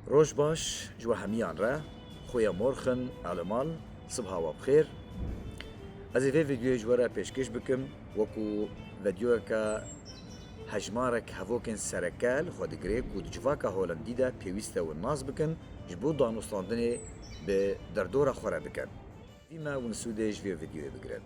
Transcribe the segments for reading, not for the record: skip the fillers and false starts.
روش باش جوا همیان را خویا مرخن علمال صبح و بخیر از این ویدیو جوا را پیشکش بکم وکو ویدیو که هجمارک هفوکن سرکال خود گریک و جوا که هولندی دا پیوسته و ناز بکن جبو دانوستاندنه به دردور خورا بکن فيما ونسودش في فيديو بقرن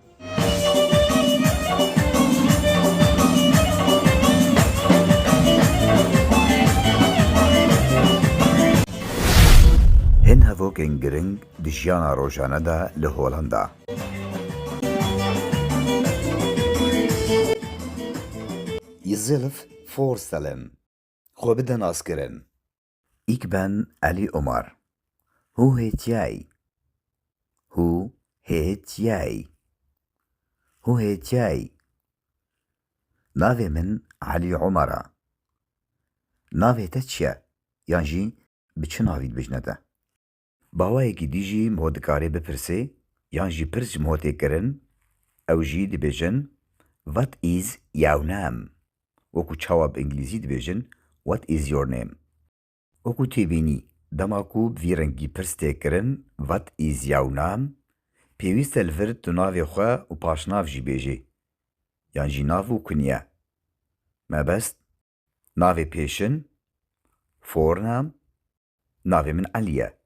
هن هفوکن گرنگ دجیانا روشانه دا لهولندا يزلف فورستلن خو بدن اسكرن Ik ben Ali Omar. Hoe heet jij? Hoe heet jij? Hoe heet jij? ناوی من علی عمره. ناوی تا چیه؟ یعنی بچه ناوید بجنده. باوایی که دیجی مودکاری بپرسه یعنی پرس موده کرن او جی دی بجن What is your name? وکو چواب انگلیزی دی بجن What is your name? وکو تیبینی دماکو بویرنگی پرسته کرن What is your name? پیویست الفرد تو ناوی خواه و پاش ناو جی بیجی یعنی ناو کنیه ما بست ناوی پیشن فورنام ناوی من علیه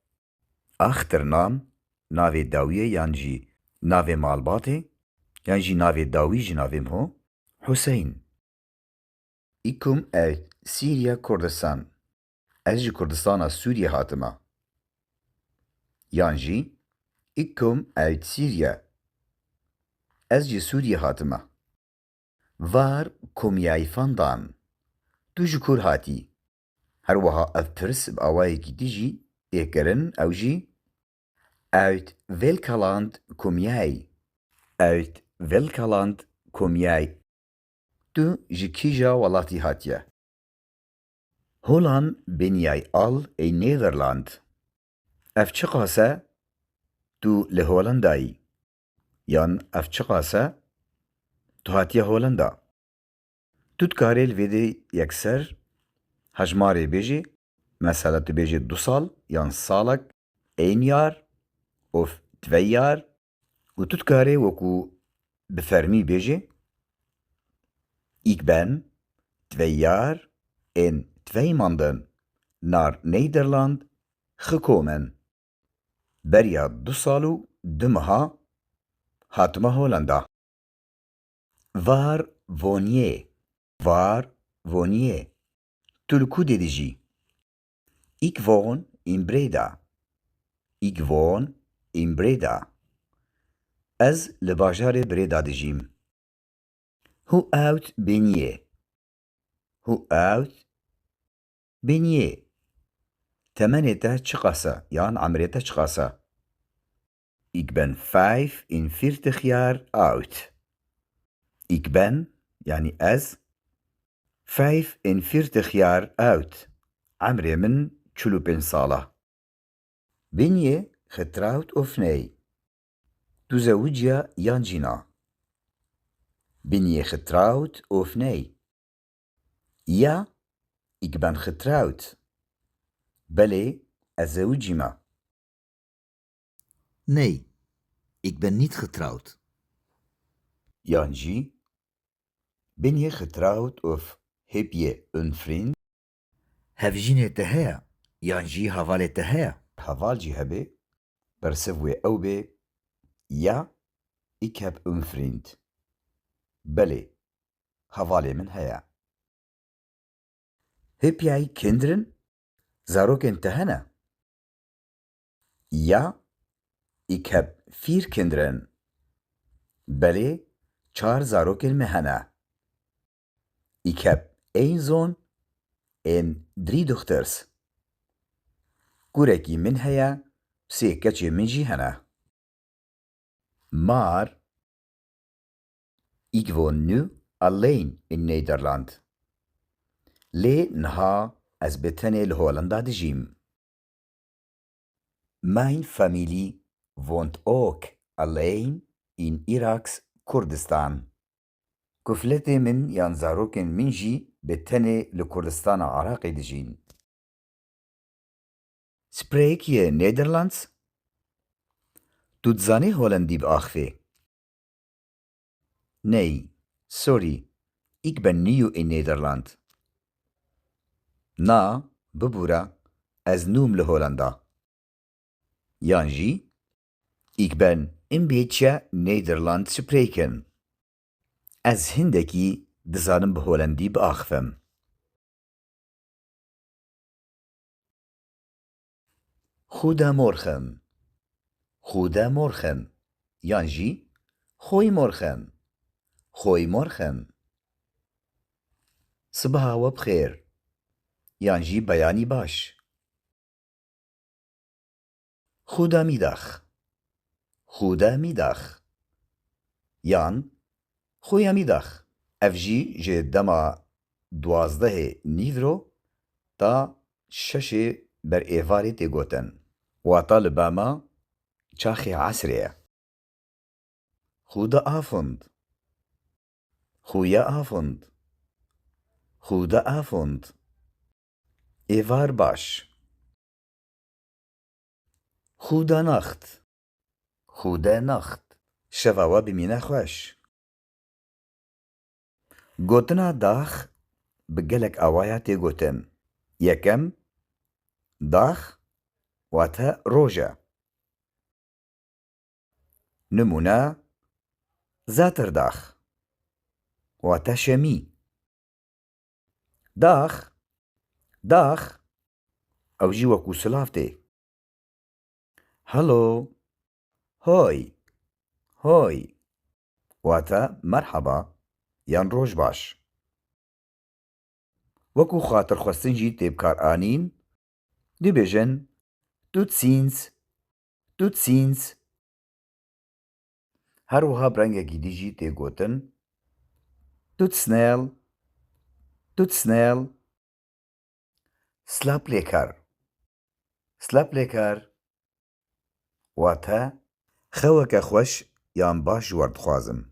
اختر نام ناوی داویه یعنی ناوی مالباته یعنی ناوی داوی جناویم هو حسین ایکم اوت سیریا کردستان از جی کردستان سوریه هاتمه یعنی ایکم اوت سیریا از جی سوریه هاتمه وار کمیای فاندان تو جکور هاتی هر وها اف پرس باوایی کی دیجی ایکرن او جی اوت ویلکالاند کمیای اوت ویلکالاند کمیای تو جی کیجا ولاتی هاتیه هولان بنیای آل ای نیدرلاند اف چه قاسه تو لهولندایی یان اف چه قاسه تو هاتیه هولندا تو تکاریل ویدی یکسر هجماری بیجی مثلا تو بیجی 2 سال یان سالک این یار اوف 2 یار و تو تکاری وکو بفرمی بیجی Ik ben 2 jaar en 2 maanden naar Nederland gekomen. بریا 2 سال و 2 ماه هاتم هولندا. Waar woon je? Waar woon je? تو دیجی. Ik woon in Breda. Ik woon in Breda. از لباجار بريدا دجيم. Hoe oud ben je? Hoe oud ben je? تمنيته چقاسة يعني عمريته چقاسة. Ik ben 45 jaar oud. Ik ben يعني از 45 jaar oud. عمري من 45 سالة. Ben je getrouwd of nee? تزوج يان جينا. Ben je getrouwd of nee? Ja, ik ben getrouwd. بله أزوجما. Nee, ik ben niet getrouwd. Janji, ben je getrouwd of heb je een vriend? هفجيني تهيا يانجي هفالي تهيا هفالجي هبي برسفوي أو بي Ja, ik heb een vriend. بله هفالي من هيا. Heb jij kinderen? زاروكن تهنا. Ja, ik heb 4 kinderen. بله 4 زاروكن مهنا. Ik heb 1 zoon en 3 dochters. كوركي من هيا 3 كتشي من جي هنا. Maar ik woon nu alleen in Nederland. ليه نها از بتني لهولندا دجيم. Mijn familie woont ook alleen in Iraks Koerdistan. كفلتي من ينزاروكن منجي بتني لكردستان عراقي دجين. Spreek je Nederlands? Tu dizanî Holandî biaxivê? Nee, sorry. Ik ben nieuw in Nederland. Na, bibûre. Ez nûm li Hollanda. Yan jî, ik ben een beetje Nederlands spreken. Ez hindekî dizanim bi Holandî biaxivim. Goedemorgen. Goedemorgen. Yan jî, goeimorgen. Goeimorgen. Sibaha we bixêr. Yan jî beyanî baş. Goedemiddag. Goedemiddag. Yan, goedemiddag. Ev jî ji dema 12 nîvro ta 6 ber êvarê tê gotin. Wata li bema çaxê esrê ye. Goedenavond. Goedenavond. Goedenavond. Êvar baş. Goedenacht. Goedenacht. Şeva we bimîne xweş. Gotina dax bi gelek awaya tê gotin. Yekem, dax wate roj e. Nimûne, zetirdax wate şemî. Dax, dax ew jî wekû silav tê. Hello, hoy, hoy wate merheba yan roj baş. Wekû xatirxwestin jî tê bikar anîn, dibêjin tut sîns, tut sîns. Her wiha bi rengekî dî jî tê gotin tut snel, tut snel. Slap lê ker. Slap lê ker wate xeweke xweş yan baş ji we dixwazim.